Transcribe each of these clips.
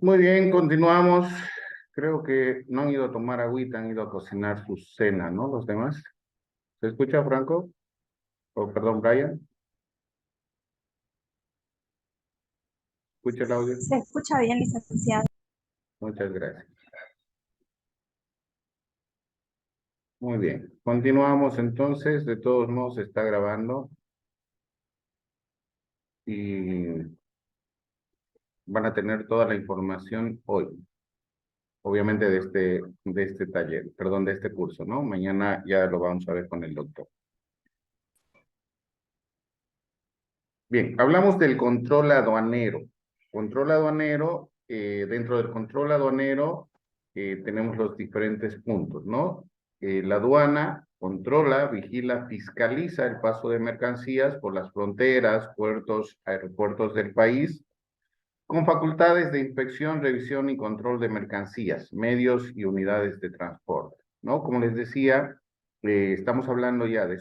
Muy bien, continuamos. Creo que no han ido a tomar agüita, han ido a cocinar su cena, ¿no? Los demás. ¿Se escucha, Franco? O perdón, Brian. ¿Escucha el audio? Se escucha bien, licenciado. Muchas gracias. Muy bien. Continuamos entonces. De todos modos, se está grabando y van a tener toda la información hoy. Obviamente de este taller, perdón, de este curso, ¿no? Mañana ya lo vamos a ver con el doctor. Bien, hablamos del control aduanero. Control aduanero, dentro del control aduanero tenemos los diferentes puntos, ¿no? La aduana controla, vigila, fiscaliza el paso de mercancías por las fronteras, puertos, aeropuertos del país, con facultades de inspección, revisión y control de mercancías, medios y unidades de transporte, ¿no? Como les decía, estamos hablando ya de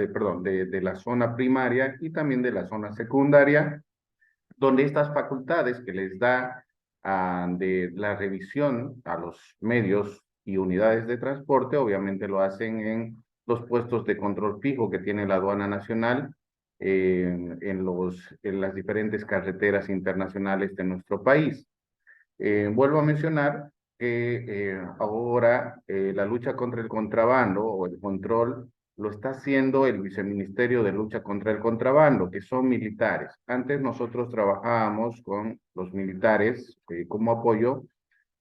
perdón, de la zona primaria y también de la zona secundaria, donde estas facultades que les da de la revisión a los medios y unidades de transporte, obviamente lo hacen en los puestos de control fijo que tiene la aduana nacional en las diferentes carreteras internacionales de nuestro país. Vuelvo a mencionar que ahora la lucha contra el contrabando o el control lo está haciendo el Viceministerio de Lucha contra el Contrabando, que son militares. Antes nosotros trabajábamos con los militares como apoyo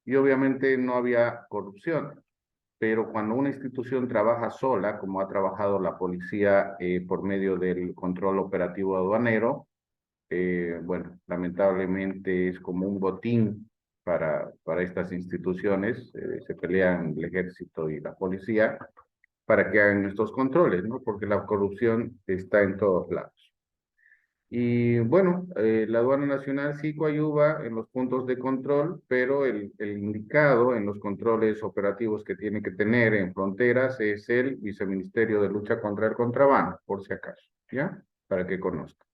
y obviamente no había corrupción. Pero cuando una institución trabaja sola, como ha trabajado la policía por medio del control operativo aduanero, bueno, lamentablemente es como un botín para estas instituciones, se pelean el ejército y la policía para que hagan estos controles, ¿no? Porque la corrupción está en todos lados. Y bueno, la aduana nacional sí coadyuva en los puntos de control, pero el indicado en los controles operativos que tiene que tener en fronteras es el Viceministerio de Lucha contra el Contrabando, por si acaso, ¿ya? Para que conozcan.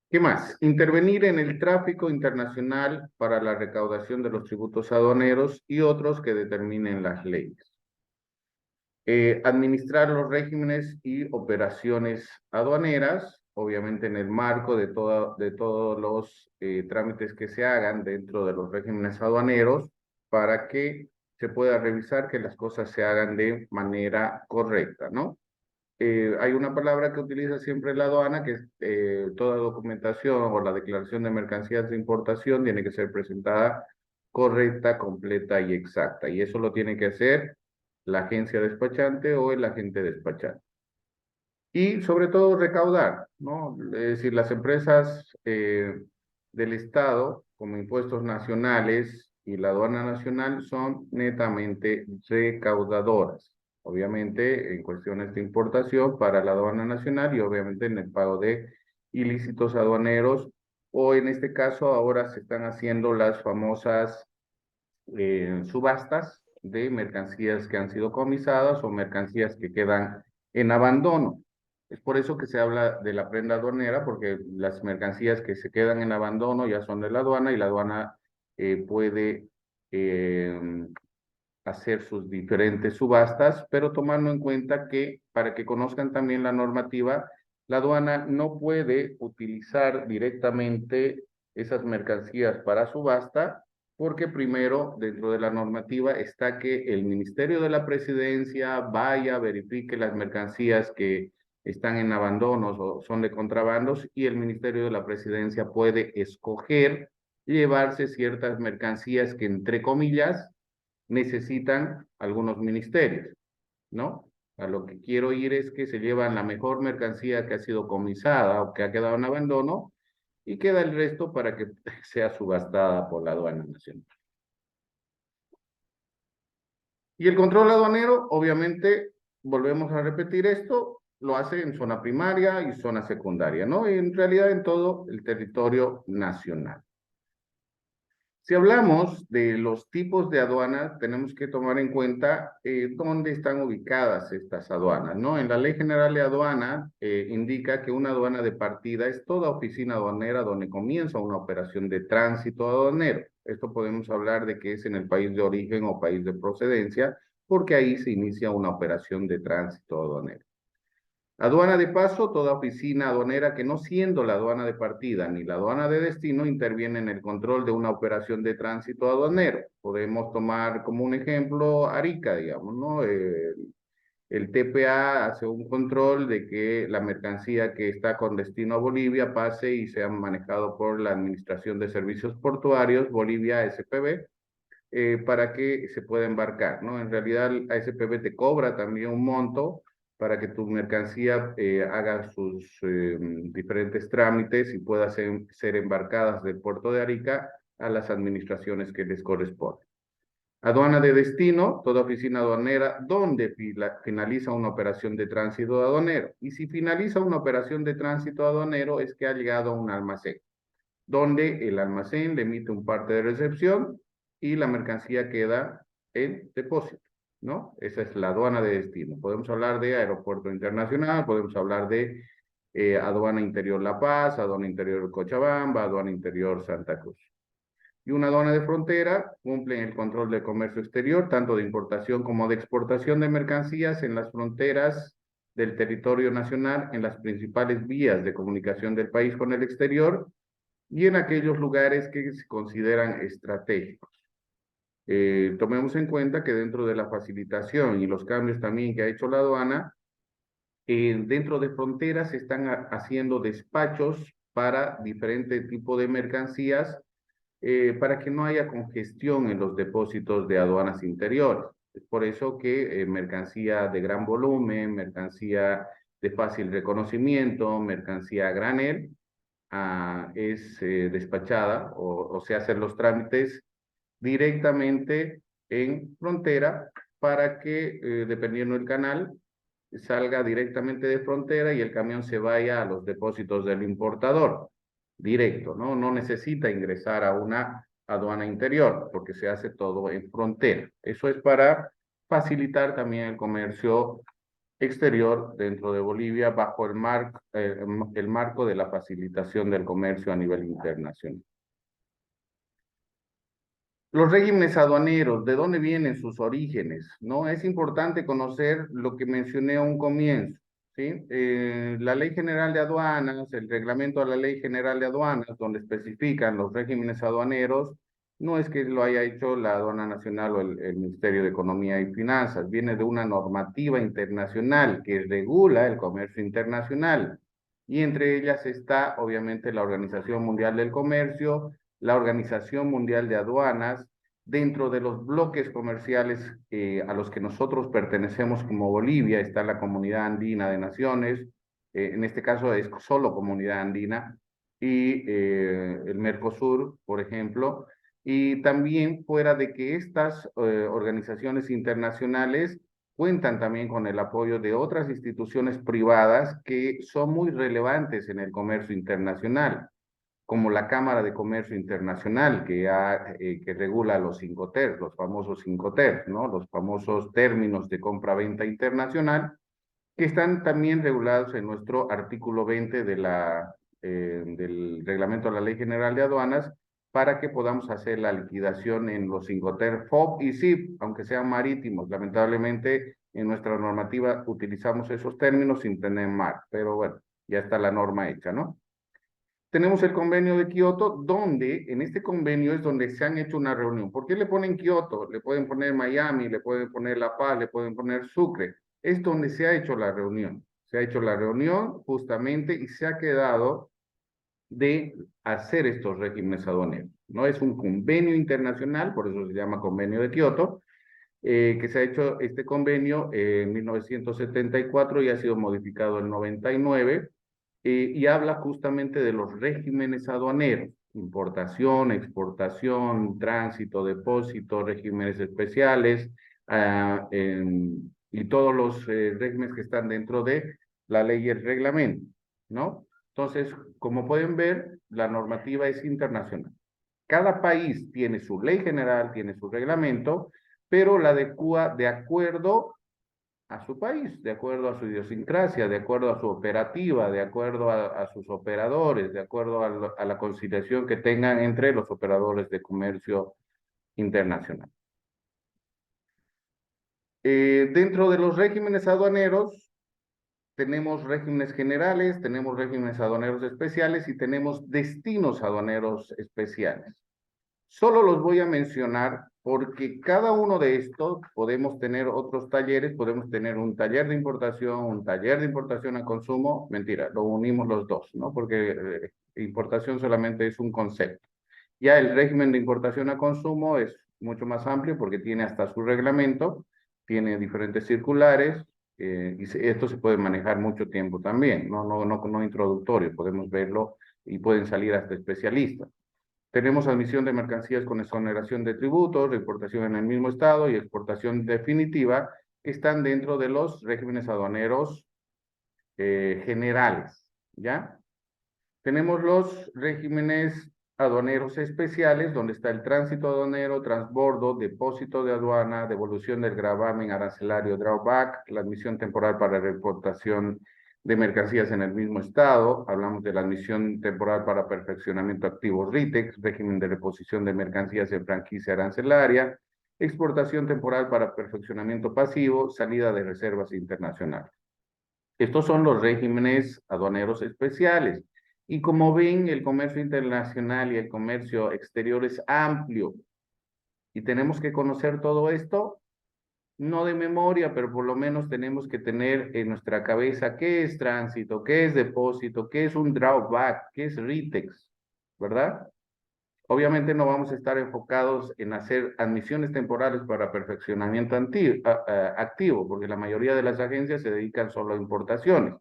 ¿Qué más? Intervenir en el tráfico internacional para la recaudación de los tributos aduaneros y otros que determinen las leyes. Administrar los regímenes y operaciones aduaneras, obviamente en el marco de todos los trámites que se hagan dentro de los regímenes aduaneros para que se pueda revisar que las cosas se hagan de manera correcta, ¿no? Hay una palabra que utiliza siempre la aduana, que es toda documentación o la declaración de mercancías de importación tiene que ser presentada correcta, completa y exacta. Y eso lo tiene que hacer la agencia despachante o el agente despachante. Y sobre todo recaudar, ¿no? Es decir, las empresas del Estado, como impuestos nacionales y la aduana nacional, son netamente recaudadoras. Obviamente en cuestiones de importación para la aduana nacional y obviamente en el pago de ilícitos aduaneros o en este caso ahora se están haciendo las famosas subastas de mercancías que han sido comisadas o mercancías que quedan en abandono. Es por eso que se habla de la prenda aduanera, porque las mercancías que se quedan en abandono ya son de la aduana y la aduana puede hacer sus diferentes subastas, pero tomando en cuenta que para que conozcan también la normativa, la aduana no puede utilizar directamente esas mercancías para subasta, porque primero dentro de la normativa está que el Ministerio de la Presidencia vaya, verifique las mercancías que están en abandonos o son de contrabandos y el Ministerio de la Presidencia puede escoger llevarse ciertas mercancías que entre comillas necesitan algunos ministerios, ¿no? A lo que quiero ir es que se llevan la mejor mercancía que ha sido comisada o que ha quedado en abandono y queda el resto para que sea subastada por la aduana nacional. Y el control aduanero, obviamente, volvemos a repetir esto, lo hace en zona primaria y zona secundaria, ¿no? Y en realidad en todo el territorio nacional. Si hablamos de los tipos de aduanas, tenemos que tomar en cuenta dónde están ubicadas estas aduanas, ¿no? En la Ley General de Aduanas indica que una aduana de partida es toda oficina aduanera donde comienza una operación de tránsito aduanero. Esto podemos hablar de que es en el país de origen o país de procedencia, porque ahí se inicia una operación de tránsito aduanero. Aduana de paso, toda oficina aduanera que no siendo la aduana de partida ni la aduana de destino interviene en el control de una operación de tránsito aduanero. Podemos tomar como un ejemplo Arica, digamos, ¿no? El TPA hace un control de que la mercancía que está con destino a Bolivia pase y sea manejado por la Administración de Servicios Portuarios, Bolivia SPB, para que se pueda embarcar, ¿no? En realidad, la ASPB te cobra también un monto para que tu mercancía haga sus diferentes trámites y pueda ser embarcadas del puerto de Arica a las administraciones que les corresponden. Aduana de destino, toda oficina aduanera donde finaliza una operación de tránsito aduanero. Y si finaliza una operación de tránsito aduanero es que ha llegado a un almacén, donde el almacén le emite un parte de recepción y la mercancía queda en depósito, ¿no? Esa es la aduana de destino. Podemos hablar de aeropuerto internacional, podemos hablar de aduana interior La Paz, aduana interior Cochabamba, aduana interior Santa Cruz. Y una aduana de frontera cumple el control del comercio exterior, tanto de importación como de exportación de mercancías en las fronteras del territorio nacional, en las principales vías de comunicación del país con el exterior y en aquellos lugares que se consideran estratégicos. Tomemos en cuenta que dentro de la facilitación y los cambios también que ha hecho la aduana, dentro de fronteras se están haciendo despachos para diferentes tipos de mercancías para que no haya congestión en los depósitos de aduanas interiores. Es por eso que mercancía de gran volumen, mercancía de fácil reconocimiento, mercancía a granel, es despachada o se hacen los trámites directamente en frontera para que, dependiendo del canal, salga directamente de frontera y el camión se vaya a los depósitos del importador, directo, ¿no? No necesita ingresar a una aduana interior, porque se hace todo en frontera. Eso es para facilitar también el comercio exterior dentro de Bolivia bajo el marco de la facilitación del comercio a nivel internacional. Los regímenes aduaneros, ¿de dónde vienen sus orígenes? ¿No? Es importante conocer lo que mencioné a un comienzo, ¿sí? La Ley General de Aduanas, el reglamento de la Ley General de Aduanas, donde especifican los regímenes aduaneros, no es que lo haya hecho la Aduana Nacional o el Ministerio de Economía y Finanzas, viene de una normativa internacional que regula el comercio internacional. Y entre ellas está, obviamente, la Organización Mundial del Comercio, la Organización Mundial de Aduanas, dentro de los bloques comerciales a los que nosotros pertenecemos como Bolivia, está la Comunidad Andina de Naciones, en este caso es solo Comunidad Andina, y el Mercosur, por ejemplo, y también fuera de que estas organizaciones internacionales cuentan también con el apoyo de otras instituciones privadas que son muy relevantes en el comercio internacional, como la Cámara de Comercio Internacional, que regula los 5TER, los famosos 5TER, ¿no? Los famosos términos de compra-venta internacional, que están también regulados en nuestro artículo 20 del reglamento de la Ley General de Aduanas, para que podamos hacer la liquidación en los 5TER FOB y SIP, aunque sean marítimos. Lamentablemente, en nuestra normativa utilizamos esos términos sin tener mar, pero bueno, ya está la norma hecha, ¿no? Tenemos el convenio de Kioto, donde en este convenio es donde se han hecho una reunión. ¿Por qué le ponen Kioto? Le pueden poner Miami, le pueden poner La Paz, le pueden poner Sucre. Es donde se ha hecho la reunión. Se ha hecho la reunión justamente y se ha quedado de hacer estos regímenes aduaneros. No es un convenio internacional, por eso se llama convenio de Kioto, que se ha hecho este convenio en 1974 y ha sido modificado en 99 y habla justamente de los regímenes aduaneros, importación, exportación, tránsito, depósito, regímenes especiales y todos los regímenes que están dentro de la ley y el reglamento, ¿no? Entonces, como pueden ver, la normativa es internacional. Cada país tiene su ley general, tiene su reglamento, pero la adecua de acuerdo a su país, de acuerdo a su idiosincrasia, de acuerdo a su operativa, de acuerdo a sus operadores, de acuerdo a la conciliación que tengan entre los operadores de comercio internacional. Dentro de los regímenes aduaneros, tenemos regímenes generales, tenemos regímenes aduaneros especiales y tenemos destinos aduaneros especiales. Solo los voy a mencionar porque cada uno de estos podemos tener otros talleres, podemos tener un taller de importación, un taller de importación a consumo, mentira, lo unimos los dos, ¿no? Porque importación solamente es un concepto. Ya el régimen de importación a consumo es mucho más amplio porque tiene hasta su reglamento, tiene diferentes circulares, esto se puede manejar mucho tiempo también, no introductorio, podemos verlo y pueden salir hasta especialistas. Tenemos admisión de mercancías con exoneración de tributos, reimportación en el mismo estado y exportación definitiva, que están dentro de los regímenes aduaneros generales, ¿ya? Tenemos los regímenes aduaneros especiales, donde está el tránsito aduanero, transbordo, depósito de aduana, devolución del gravamen arancelario drawback, la admisión temporal para reimportación de mercancías en el mismo estado, hablamos de la admisión temporal para perfeccionamiento activo RITEX, régimen de reposición de mercancías en franquicia arancelaria, exportación temporal para perfeccionamiento pasivo, salida de reservas internacionales. Estos son los regímenes aduaneros especiales. Y como ven, el comercio internacional y el comercio exterior es amplio. Y tenemos que conocer todo esto, no de memoria, pero por lo menos tenemos que tener en nuestra cabeza qué es tránsito, qué es depósito, qué es un drawback, qué es RITEX, ¿verdad? Obviamente no vamos a estar enfocados en hacer admisiones temporales para perfeccionamiento activo, porque la mayoría de las agencias se dedican solo a importaciones.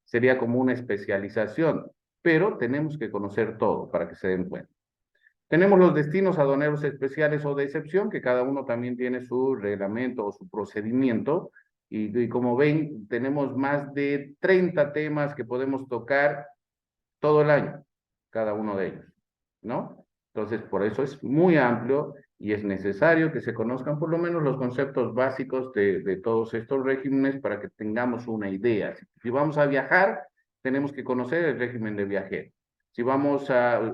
Sería como una especialización, pero tenemos que conocer todo para que se den cuenta. Tenemos los destinos aduaneros especiales o de excepción, que cada uno también tiene su reglamento o su procedimiento. Y como ven, tenemos más de 30 temas que podemos tocar todo el año, cada uno de ellos, ¿no? Entonces, por eso es muy amplio y es necesario que se conozcan por lo menos los conceptos básicos de todos estos regímenes para que tengamos una idea. Si vamos a viajar, tenemos que conocer el régimen de viajero. Si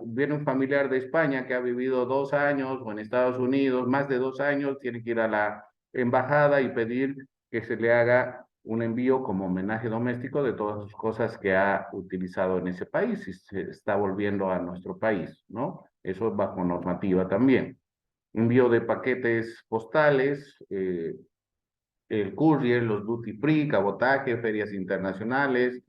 viene un familiar de España que ha vivido 2 años o en Estados Unidos, más de 2 años, tiene que ir a la embajada y pedir que se le haga un envío como homenaje doméstico de todas las cosas que ha utilizado en ese país y se está volviendo a nuestro país, ¿no? Eso es bajo normativa también. Envío de paquetes postales, el courier, los duty free, cabotaje, ferias internacionales,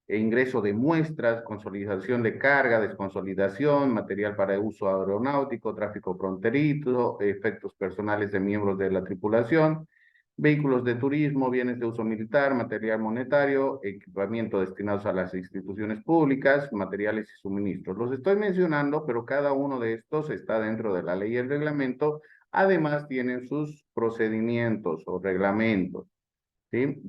ingreso de muestras, consolidación de carga, desconsolidación, material para uso aeronáutico, tráfico fronterizo, efectos personales de miembros de la tripulación, vehículos de turismo, bienes de uso militar, material monetario, equipamiento destinados a las instituciones públicas, materiales y suministros. Los estoy mencionando, pero cada uno de estos está dentro de la ley y el reglamento. Además, tienen sus procedimientos o reglamentos. ¿Sí?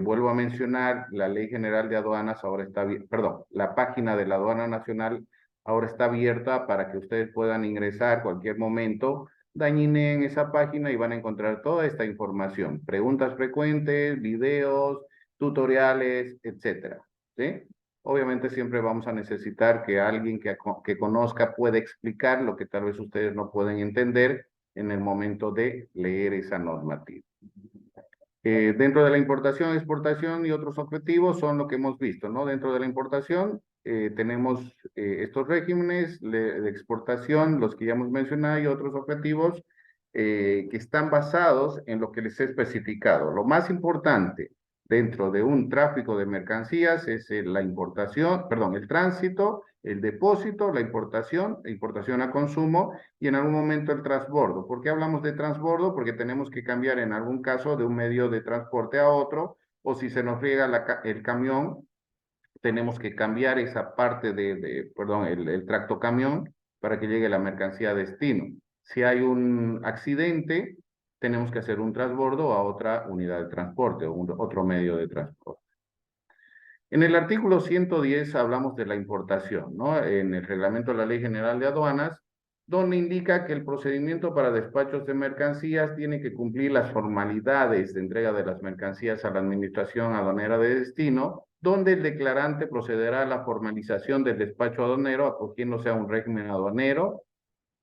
Vuelvo a mencionar, la Ley General de Aduanas ahora está, perdón, la página de la Aduana Nacional ahora está abierta para que ustedes puedan ingresar cualquier momento, dañinen esa página y van a encontrar toda esta información, preguntas frecuentes, videos, tutoriales, etcétera, ¿sí? Obviamente siempre vamos a necesitar que alguien que conozca pueda explicar lo que tal vez ustedes no pueden entender en el momento de leer esa normativa. Dentro de la importación, exportación y otros objetivos son lo que hemos visto, ¿no? Dentro de la importación tenemos estos regímenes de exportación, los que ya hemos mencionado, y otros objetivos que están basados en lo que les he especificado. Lo más importante dentro de un tráfico de mercancías es la importación, perdón, el tránsito, el depósito, la importación a consumo y en algún momento el transbordo. ¿Por qué hablamos de transbordo? Porque tenemos que cambiar en algún caso de un medio de transporte a otro, o si se nos riega el camión, tenemos que cambiar esa parte perdón, el tractocamión para que llegue la mercancía a destino. Si hay un accidente, tenemos que hacer un transbordo a otra unidad de transporte o otro medio de transporte. En el artículo 110 hablamos de la importación, ¿no? En el reglamento de la Ley General de Aduanas donde indica que el procedimiento para despachos de mercancías tiene que cumplir las formalidades de entrega de las mercancías a la Administración Aduanera de Destino, donde el declarante procederá a la formalización del despacho aduanero acogiéndose a un régimen aduanero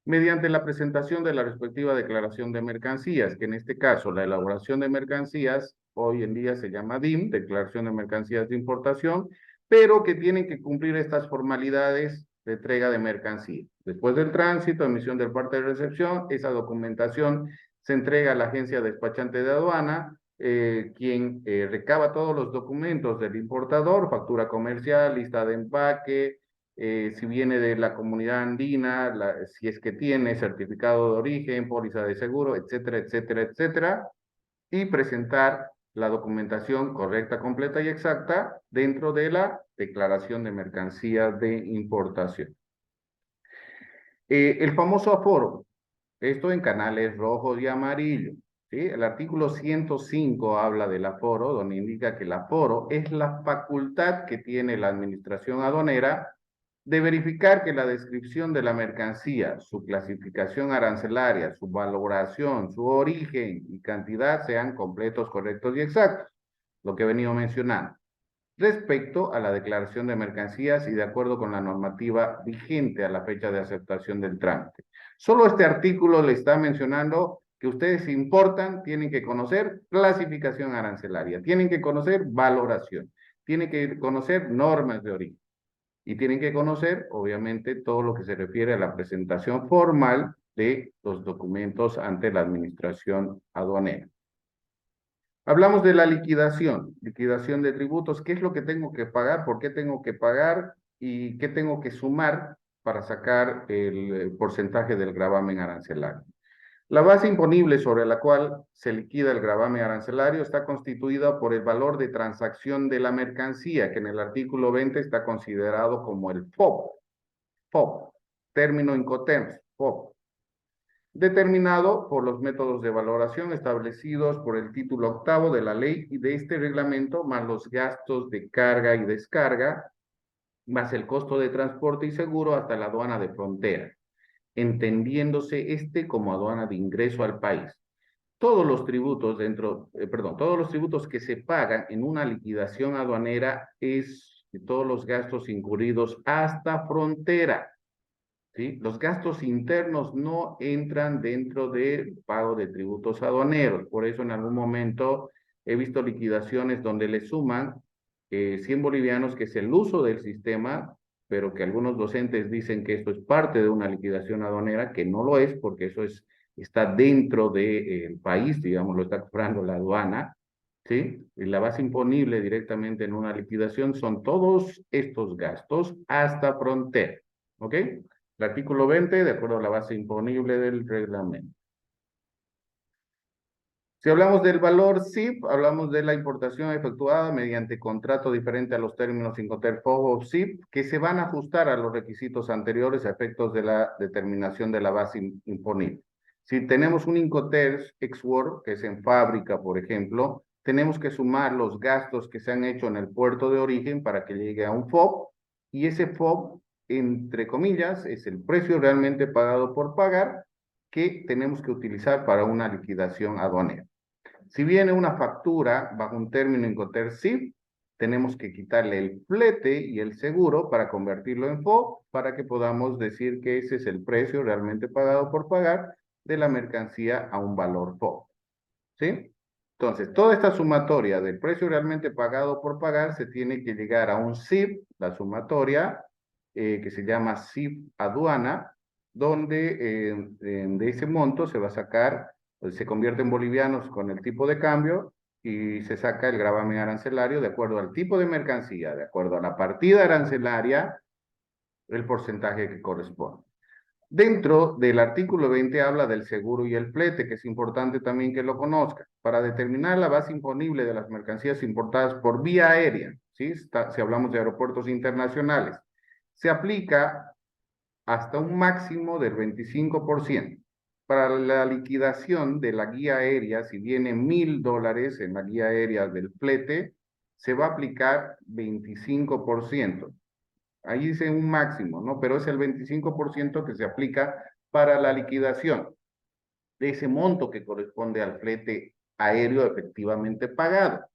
mediante la presentación de la respectiva declaración de mercancías, que en este caso la elaboración de mercancías hoy en día se llama DIM, Declaración de Mercancías de Importación, pero que tienen que cumplir estas formalidades de entrega de mercancía. Después del tránsito, emisión del parte de recepción, esa documentación se entrega a la agencia despachante de aduana, quien recaba todos los documentos del importador, factura comercial, lista de empaque, si viene de la comunidad andina, si es que tiene certificado de origen, póliza de seguro, etcétera, etcétera, etcétera, y presentar la documentación correcta, completa y exacta dentro de la declaración de mercancía de importación. El famoso aforo, esto en canales rojos y amarillos. ¿Sí? El artículo 105 habla del aforo, donde indica que el aforo es la facultad que tiene la administración aduanera de verificar que la descripción de la mercancía, su clasificación arancelaria, su valoración, su origen y cantidad sean completos, correctos y exactos, lo que he venido mencionando, respecto a la declaración de mercancías y de acuerdo con la normativa vigente a la fecha de aceptación del trámite. Solo este artículo le está mencionando que ustedes si importan, tienen que conocer clasificación arancelaria, tienen que conocer valoración, tienen que conocer normas de origen. Y tienen que conocer, obviamente, todo lo que se refiere a la presentación formal de los documentos ante la administración aduanera. Hablamos de la liquidación de tributos. ¿Qué es lo que tengo que pagar? ¿Por qué tengo que pagar? ¿Y qué tengo que sumar para sacar el porcentaje del gravamen arancelario? La base imponible sobre la cual se liquida el gravamen arancelario está constituida por el valor de transacción de la mercancía, que en el artículo 20 está considerado como el FOB, término Incoterms, FOB, determinado por los métodos de valoración establecidos por el título octavo de la ley y de este reglamento, más los gastos de carga y descarga, más el costo de transporte y seguro hasta la aduana de frontera, entendiéndose este como aduana de ingreso al país. Todos los tributos todos los tributos que se pagan en una liquidación aduanera es todos los gastos incurridos hasta frontera. ¿Sí? Los gastos internos no entran dentro del pago de tributos aduaneros. Por eso en algún momento he visto liquidaciones donde le suman 100 bolivianos, que es el uso del sistema, pero que algunos docentes dicen que esto es parte de una liquidación aduanera, que no lo es, porque eso está dentro del país, digamos, lo está cobrando la aduana. ¿Sí? Y la base imponible directamente en una liquidación son todos estos gastos hasta frontera. ¿Ok? El artículo 20, de acuerdo a la base imponible del reglamento. Si hablamos del valor SIP, hablamos de la importación efectuada mediante contrato diferente a los términos Incoterms o SIP, que se van a ajustar a los requisitos anteriores a efectos de la determinación de la base imponible. Si tenemos un Incoterms ex-work, que es en fábrica, por ejemplo, tenemos que sumar los gastos que se han hecho en el puerto de origen para que llegue a un FOB, y ese FOB, entre comillas, es el precio realmente pagado por pagar que tenemos que utilizar para una liquidación aduanera. Si viene una factura bajo un término Incoterms SIP, tenemos que quitarle el flete y el seguro para convertirlo en FOB, para que podamos decir que ese es el precio realmente pagado por pagar de la mercancía a un valor FOB. ¿Sí? Entonces, toda esta sumatoria del precio realmente pagado por pagar se tiene que llegar a un SIP, la sumatoria, que se llama SIP aduana, donde de ese monto se va a sacar, pues, se convierte en bolivianos con el tipo de cambio y se saca el gravamen arancelario de acuerdo al tipo de mercancía, de acuerdo a la partida arancelaria, el porcentaje que corresponde. Dentro del artículo 20 habla del seguro y el flete, que es importante también que lo conozcan, para determinar la base imponible de las mercancías importadas por vía aérea, ¿sí? Si hablamos de aeropuertos internacionales, se aplica hasta un máximo del 25%. Para la liquidación de la guía aérea, si viene $1,000 en la guía aérea del flete, se va a aplicar 25%. Ahí dice un máximo, ¿no? Pero es el 25% que se aplica para la liquidación de ese monto que corresponde al flete aéreo efectivamente pagado.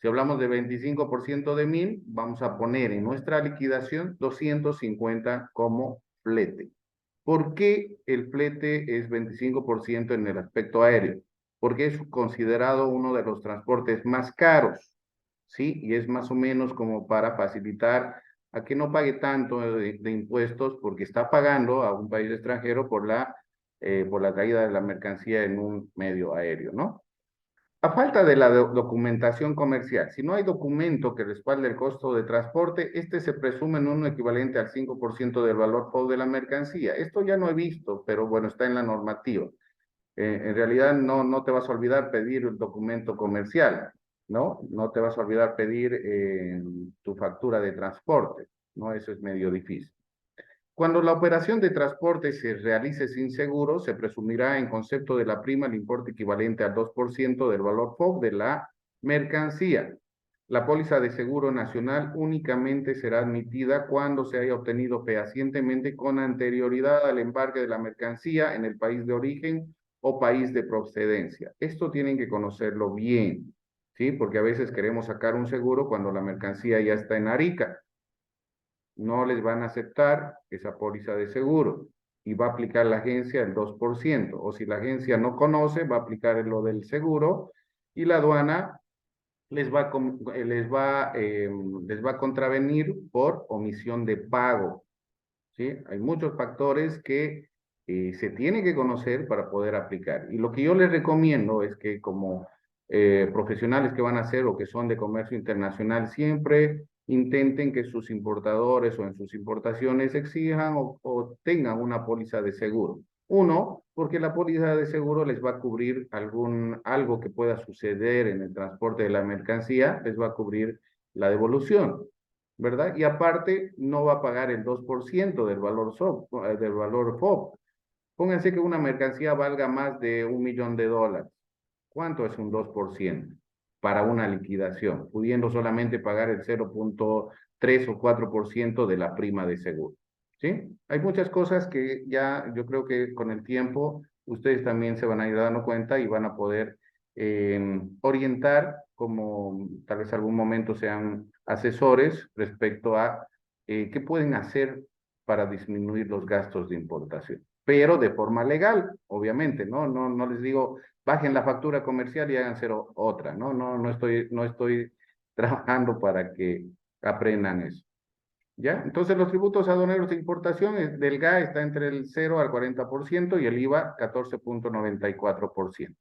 Si hablamos de 25% de 1.000, vamos a poner en nuestra liquidación 250 como flete. ¿Por qué el flete es 25% en el aspecto aéreo? Porque es considerado uno de los transportes más caros, ¿sí? Y es más o menos como para facilitar a que no pague tanto de impuestos porque está pagando a un país extranjero por la traída de la mercancía en un medio aéreo, ¿no? A falta de la documentación comercial, si no hay documento que respalde el costo de transporte, este se presume en un equivalente al 5% del valor FOB de la mercancía. Esto ya no he visto, pero bueno, está en la normativa. En realidad no te vas a olvidar pedir el documento comercial, ¿no? No te vas a olvidar pedir tu factura de transporte, ¿no? Eso es medio difícil. Cuando la operación de transporte se realice sin seguro, se presumirá en concepto de la prima el importe equivalente al 2% del valor FOB de la mercancía. La póliza de seguro nacional únicamente será admitida cuando se haya obtenido fehacientemente con anterioridad al embarque de la mercancía en el país de origen o país de procedencia. Esto tienen que conocerlo bien, ¿sí? Porque a veces queremos sacar un seguro cuando la mercancía ya está en Arica. No les van a aceptar esa póliza de seguro y va a aplicar la agencia el 2%. O si la agencia no conoce, va a aplicar lo del seguro y la aduana les va a contravenir por omisión de pago, ¿sí? Hay muchos factores que se tienen que conocer para poder aplicar. Y lo que yo les recomiendo es que como profesionales que van a hacer o que son de comercio internacional, siempre intenten que sus importadores o en sus importaciones exijan o tengan una póliza de seguro. Uno, porque la póliza de seguro les va a cubrir algo que pueda suceder en el transporte de la mercancía, les va a cubrir la devolución. ¿Verdad? Y aparte no va a pagar el 2% del valor FOB. Pónganse que una mercancía valga más de $1.000.000. ¿Cuánto es un 2% para una liquidación? Pudiendo solamente pagar el 0.3 o 4% de la prima de seguro. ¿Sí? Hay muchas cosas que ya yo creo que con el tiempo ustedes también se van a ir dando cuenta y van a poder orientar como tal vez algún momento sean asesores respecto a qué pueden hacer para disminuir los gastos de importación, pero de forma legal, obviamente, ¿no? No les digo, bajen la factura comercial y hagan otra, ¿no? No estoy trabajando para que aprendan eso. ¿Ya? Entonces los tributos aduaneros de importación del GA está entre el 0 al 40% y el IVA 14.94%.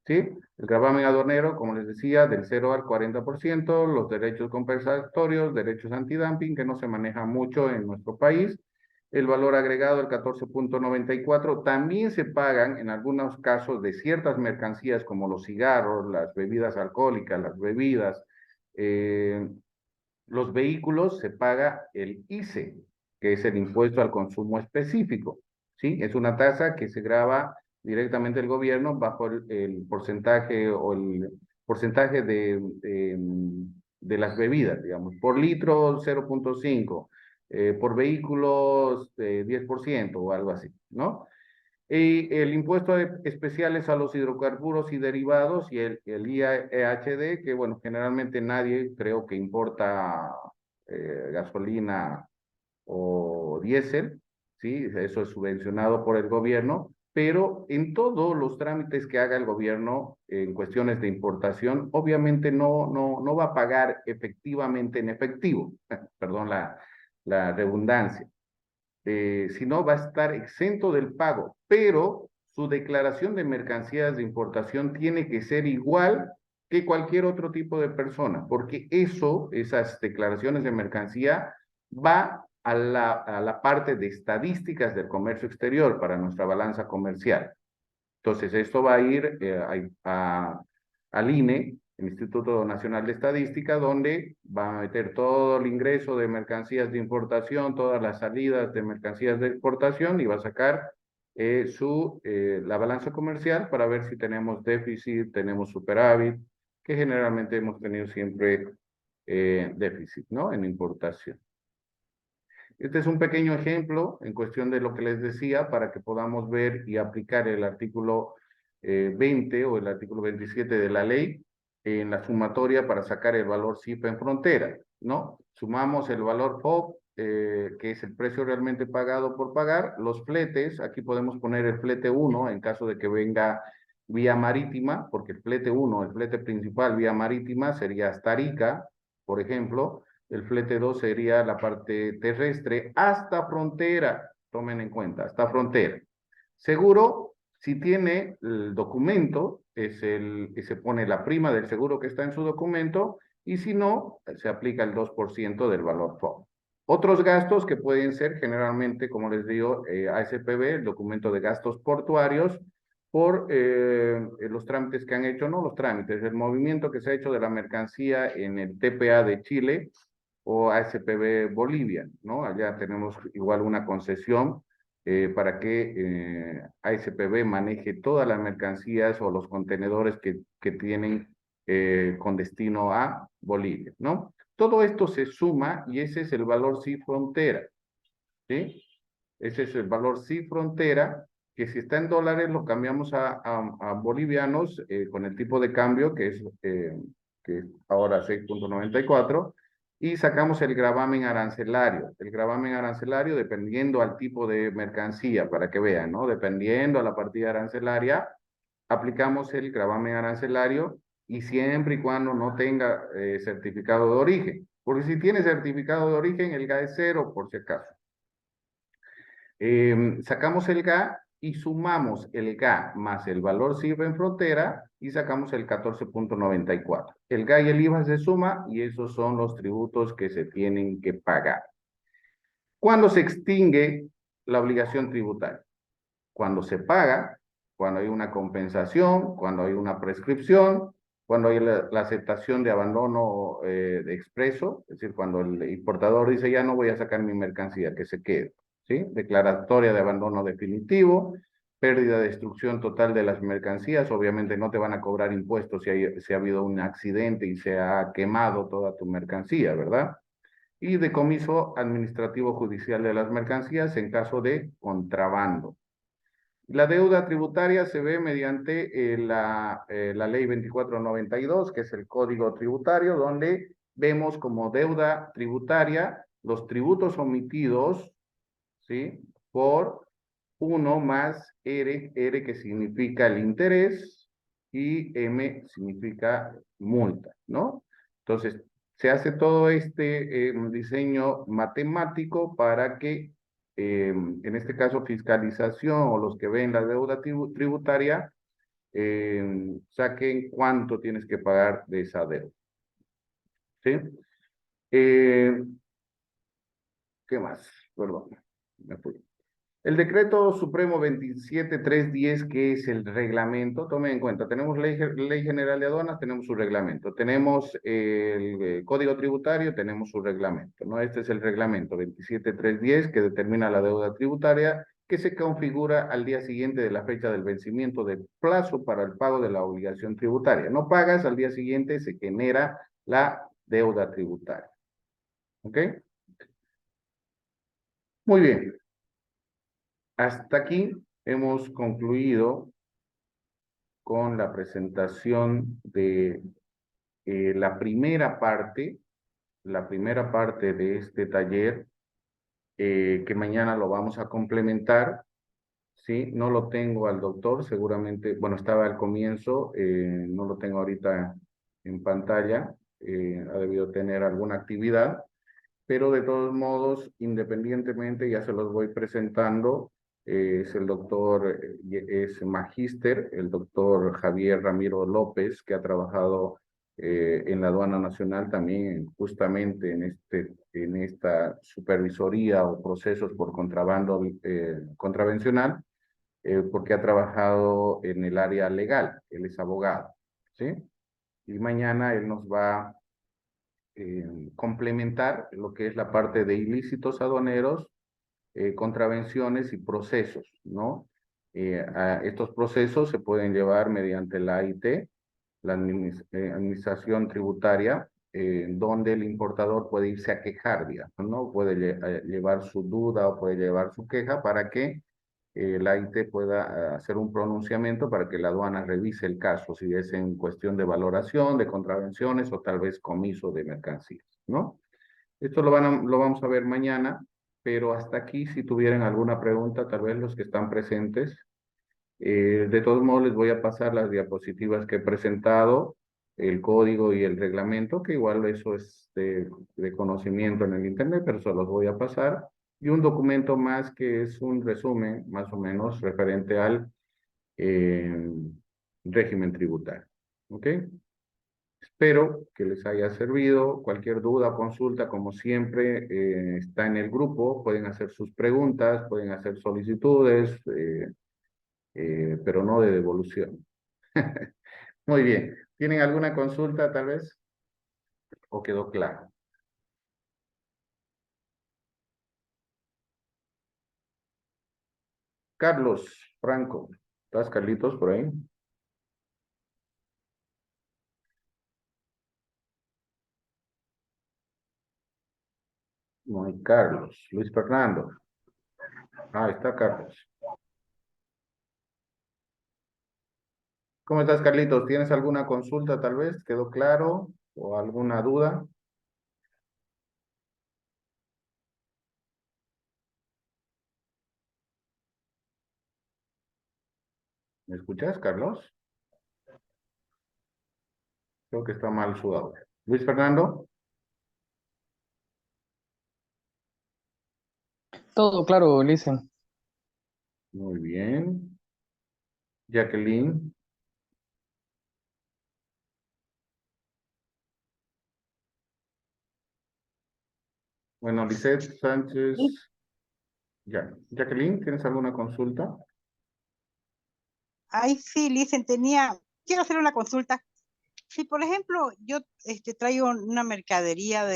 ¿Sí? El gravamen aduanero, como les decía, del 0 al 40%, los derechos compensatorios, derechos antidumping, que no se maneja mucho en nuestro país, el valor agregado, el 14.94, también se pagan en algunos casos de ciertas mercancías como los cigarros, las bebidas alcohólicas, las bebidas, los vehículos, se paga el ICE, que es el impuesto al consumo específico, ¿sí? Es una tasa que se grava directamente el gobierno bajo el porcentaje o el porcentaje de las bebidas, digamos, por litro 0.5, por vehículos 10% o algo así, ¿no? Y el impuesto especiales a los hidrocarburos y derivados y el IAEHD, que bueno, generalmente nadie creo que importa gasolina o diésel, ¿sí? Eso es subvencionado por el gobierno, pero en todos los trámites que haga el gobierno en cuestiones de importación, obviamente no va a pagar efectivamente en efectivo, perdón la redundancia, sino va a estar exento del pago, pero su declaración de mercancías de importación tiene que ser igual que cualquier otro tipo de persona, porque esas declaraciones de mercancía va a la parte de estadísticas del comercio exterior para nuestra balanza comercial. Entonces, esto va a ir al INE, el Instituto Nacional de Estadística, donde va a meter todo el ingreso de mercancías de importación, todas las salidas de mercancías de exportación y va a sacar la balanza comercial para ver si tenemos déficit, tenemos superávit, que generalmente hemos tenido siempre déficit, ¿no? En importación. Este es un pequeño ejemplo en cuestión de lo que les decía para que podamos ver y aplicar el artículo 20 o el artículo 27 de la ley en la sumatoria para sacar el valor CIF en frontera, ¿no? Sumamos el valor FOB, que es el precio realmente pagado por pagar, los fletes, aquí podemos poner el flete 1 en caso de que venga vía marítima, porque el flete 1, el flete principal vía marítima sería hasta Arica, por ejemplo, el flete 2 sería la parte terrestre hasta frontera, tomen en cuenta, hasta frontera. Seguro, si tiene el documento, se pone la prima del seguro que está en su documento, y si no, se aplica el 2% del valor FOB. Otros gastos que pueden ser generalmente, como les digo, ASPB, el documento de gastos portuarios, por los trámites que han hecho, no los trámites, el movimiento que se ha hecho de la mercancía en el TPA de Chile o ASPB Bolivia, ¿no? Allá tenemos igual una concesión para que ASPB maneje todas las mercancías o los contenedores que tienen con destino a Bolivia, ¿no? Todo esto se suma y ese es el valor sí frontera, ¿sí? Ese es el valor sí frontera, que si está en dólares lo cambiamos a bolivianos con el tipo de cambio que es ahora 6.94 y sacamos el gravamen arancelario. El gravamen arancelario dependiendo al tipo de mercancía, para que vean, ¿no? Dependiendo a la partida arancelaria, aplicamos el gravamen arancelario y siempre y cuando no tenga certificado de origen. Porque si tiene certificado de origen, el GA es cero por si acaso. Sacamos el GA y sumamos el GA más el valor CIF en frontera y sacamos el 14.94. El GA y el IVA se suma y esos son los tributos que se tienen que pagar. ¿Cuándo se extingue la obligación tributaria? Cuando se paga, cuando hay una compensación, cuando hay una prescripción, cuando hay la aceptación de abandono de expreso, es decir, cuando el importador dice ya no voy a sacar mi mercancía, que se quede, ¿sí? Declaratoria de abandono definitivo, pérdida de destrucción total de las mercancías, obviamente no te van a cobrar impuestos si ha habido un accidente y se ha quemado toda tu mercancía, ¿verdad? Y decomiso administrativo judicial de las mercancías en caso de contrabando. La deuda tributaria se ve mediante la ley 2492, que es el Código Tributario, donde vemos como deuda tributaria los tributos omitidos, ¿sí? Por 1 más R que significa el interés, y M significa multa, ¿no? Entonces, se hace todo este diseño matemático para que, en este caso, fiscalización o los que ven la deuda tributaria, saquen cuánto tienes que pagar de esa deuda, ¿sí? Eh, ¿Qué más? Perdón, me fui. El decreto supremo 27310, que es el reglamento, tomen en cuenta, tenemos ley general de aduanas, tenemos su reglamento, tenemos el código tributario, tenemos su reglamento, ¿no? Este es el reglamento 27310 que determina la deuda tributaria que se configura al día siguiente de la fecha del vencimiento del plazo para el pago de la obligación tributaria. No pagas, al día siguiente se genera la deuda tributaria. ¿Ok? Muy bien. Hasta aquí hemos concluido con la presentación de la primera parte de este taller, que mañana lo vamos a complementar, ¿sí? No lo tengo al doctor, seguramente, bueno, estaba al comienzo, no lo tengo ahorita en pantalla, ha debido tener alguna actividad, pero de todos modos, independientemente, ya se los voy presentando, es el doctor, es magíster, el doctor Javier Ramiro López, que ha trabajado en la aduana nacional también justamente en esta supervisoría o procesos por contrabando contravencional, porque ha trabajado en el área legal, él es abogado, ¿sí? Y mañana él nos va complementar lo que es la parte de ilícitos aduaneros, contravenciones y procesos, ¿no? Estos procesos se pueden llevar mediante la AIT, la Administración Tributaria, donde el importador puede irse a quejar, digamos, ¿no? Puede llevar su duda o puede llevar su queja para que la AIT pueda hacer un pronunciamiento para que la aduana revise el caso, si es en cuestión de valoración, de contravenciones o tal vez comiso de mercancías, ¿no? Esto lo vamos a ver mañana, pero hasta aquí, si tuvieran alguna pregunta, tal vez los que están presentes. De todos modos, les voy a pasar las diapositivas que he presentado, el código y el reglamento, que igual eso es de conocimiento en el Internet, pero se los voy a pasar. Y un documento más que es un resumen, más o menos, referente al eh, régimen tributario. ¿Ok? Espero que les haya servido. Cualquier duda o consulta, como siempre, está en el grupo. Pueden hacer sus preguntas, pueden hacer solicitudes, pero no de devolución. Muy bien. ¿Tienen alguna consulta, tal vez? ¿O quedó claro? Carlos Franco. ¿Estás, Carlitos, por ahí? No hay Carlos. Luis Fernando. Ah, está Carlos. ¿Cómo estás, Carlitos? ¿Tienes alguna consulta, tal vez? ¿Quedó claro? ¿O alguna duda? ¿Me escuchas, Carlos? Creo que está mal su audio. Luis Fernando. Todo claro, Listen. Muy bien. Jacqueline. Bueno, Lisette Sánchez. Ya. Jacqueline, ¿tienes alguna consulta? Ay, sí, Licen, quiero hacer una consulta. Si, por ejemplo, yo traigo una mercadería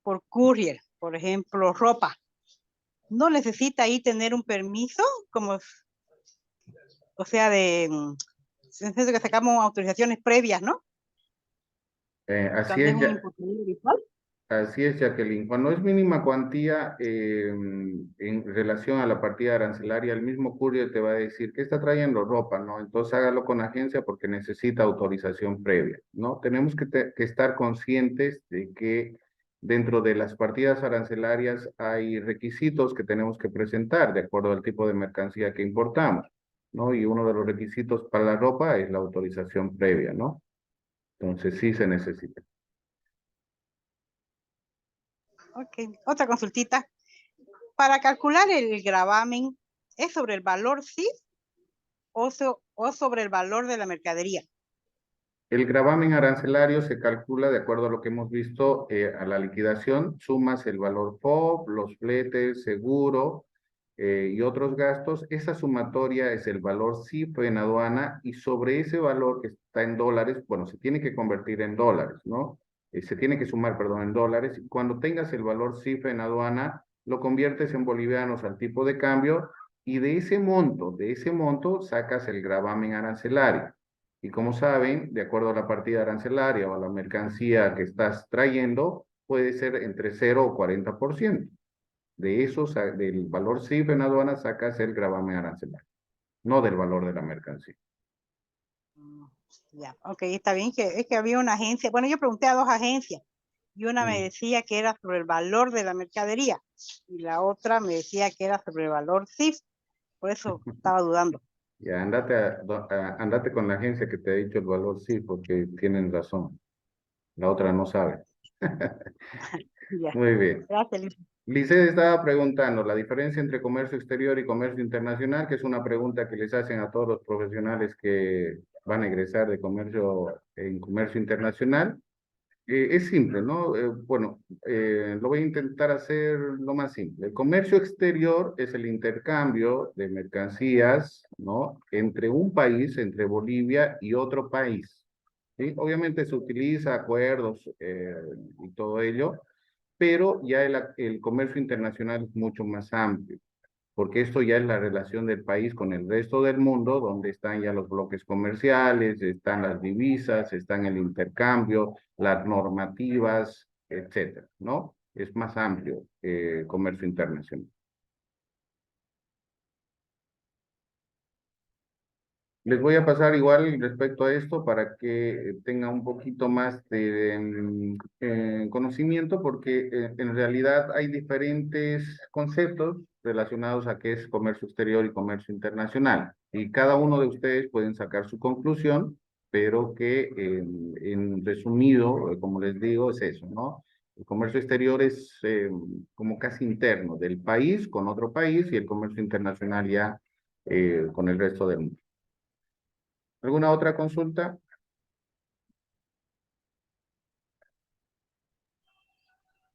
por courier, por ejemplo, ropa, ¿no necesita ahí tener un permiso? O sea, necesito que sacamos autorizaciones previas, ¿no? Así Cuando es es, un importador virtual. así es, Jacqueline. Cuando es mínima cuantía en relación a la partida arancelaria, el mismo courier te va a decir que está trayendo ropa, ¿no? Entonces hágalo con agencia porque necesita autorización previa, ¿no? Tenemos que estar conscientes de que dentro de las partidas arancelarias hay requisitos que tenemos que presentar de acuerdo al tipo de mercancía que importamos, ¿no? Y uno de los requisitos para la ropa es la autorización previa, ¿no? Entonces sí se necesita. Ok, otra consultita. Para calcular el gravamen, ¿es sobre el valor CIF o sobre el valor de la mercadería? El gravamen arancelario se calcula de acuerdo a lo que hemos visto a la liquidación, sumas el valor FOB, los fletes, seguro y otros gastos. Esa sumatoria es el valor CIF en aduana y sobre ese valor que está en dólares, bueno, se tiene que convertir en dólares, ¿no? Se tiene que sumar, perdón, en dólares. Y cuando tengas el valor CIF en aduana, lo conviertes en bolivianos al tipo de cambio y de ese monto sacas el gravamen arancelario. Y como saben, de acuerdo a la partida arancelaria o a la mercancía que estás trayendo, puede ser entre 0 o 40%. De eso, del valor CIF en aduana, sacas el gravamen arancelario, no del valor de la mercancía. Ya, ok, está bien, es que había una agencia, bueno, yo pregunté a dos agencias, y una me decía que era sobre el valor de la mercadería, y la otra me decía que era sobre el valor CIF, por eso estaba dudando. Ya, andate con la agencia que te ha dicho el valor CIF, porque tienen razón. La otra no sabe. Ya, Muy bien. gracias, Liz. Lice estaba preguntando la diferencia entre comercio exterior y comercio internacional, que es una pregunta que les hacen a todos los profesionales que van a egresar de comercio en comercio internacional. Es simple, ¿no? Bueno, lo voy a intentar hacer lo más simple. El comercio exterior es el intercambio de mercancías, ¿no? Entre un país, entre Bolivia y otro país. ¿Sí? Obviamente se utiliza acuerdos y todo ello, pero ya el comercio internacional es mucho más amplio. porque esto ya es la relación del país con el resto del mundo, donde están ya los bloques comerciales, están las divisas, están el intercambio, las normativas, etcétera, ¿no? Es más amplio comercio internacional. Les voy a pasar igual respecto a esto para que tengan un poquito más de conocimiento, porque en realidad hay diferentes conceptos relacionados a qué es comercio exterior y comercio internacional. Y cada uno de ustedes pueden sacar su conclusión, pero que en resumido, como les digo, es eso, ¿no? El comercio exterior es como casi interno del país con otro país y el comercio internacional ya con el resto del mundo. ¿Alguna otra consulta?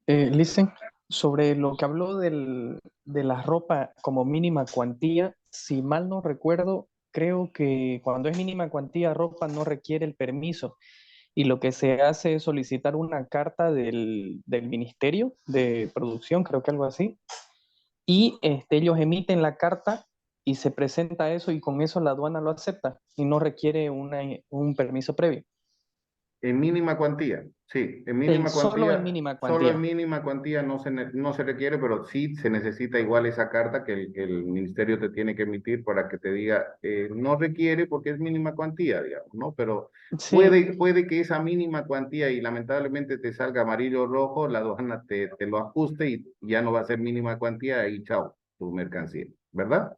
Listen, sobre lo que habló de la ropa como mínima cuantía, si mal no recuerdo, creo que cuando es mínima cuantía ropa no requiere el permiso y lo que se hace es solicitar una carta del Ministerio de Producción, creo que algo así, y ellos emiten la carta y se presenta eso y con eso la aduana lo acepta y no requiere un permiso previo. En mínima cuantía, sí, en mínima Solo en cuantía, mínima solo en cuantía. mínima cuantía no se requiere, pero sí se necesita igual esa carta que el ministerio te tiene que emitir para que te diga, no requiere porque es mínima cuantía, digamos, ¿no? Pero Sí, puede que esa mínima cuantía y lamentablemente te salga amarillo o rojo, la aduana te lo ajuste y ya no va a ser mínima cuantía y chao, tu mercancía, ¿verdad?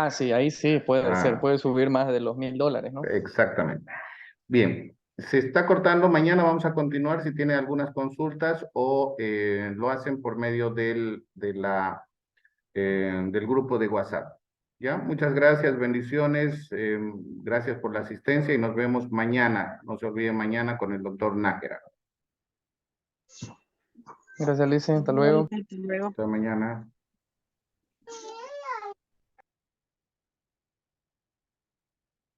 sí, ahí sí puede ser, Ah, puede subir más de los $1000, ¿no? exactamente. Bien, se está cortando. Mañana vamos a continuar si tienen algunas consultas o lo hacen por medio del grupo de WhatsApp. ¿Ya? Muchas gracias, bendiciones, gracias por la asistencia y nos vemos mañana. No se olviden mañana con el doctor Nájera. Gracias, Lice, hasta Bueno, luego. hasta luego. Hasta mañana.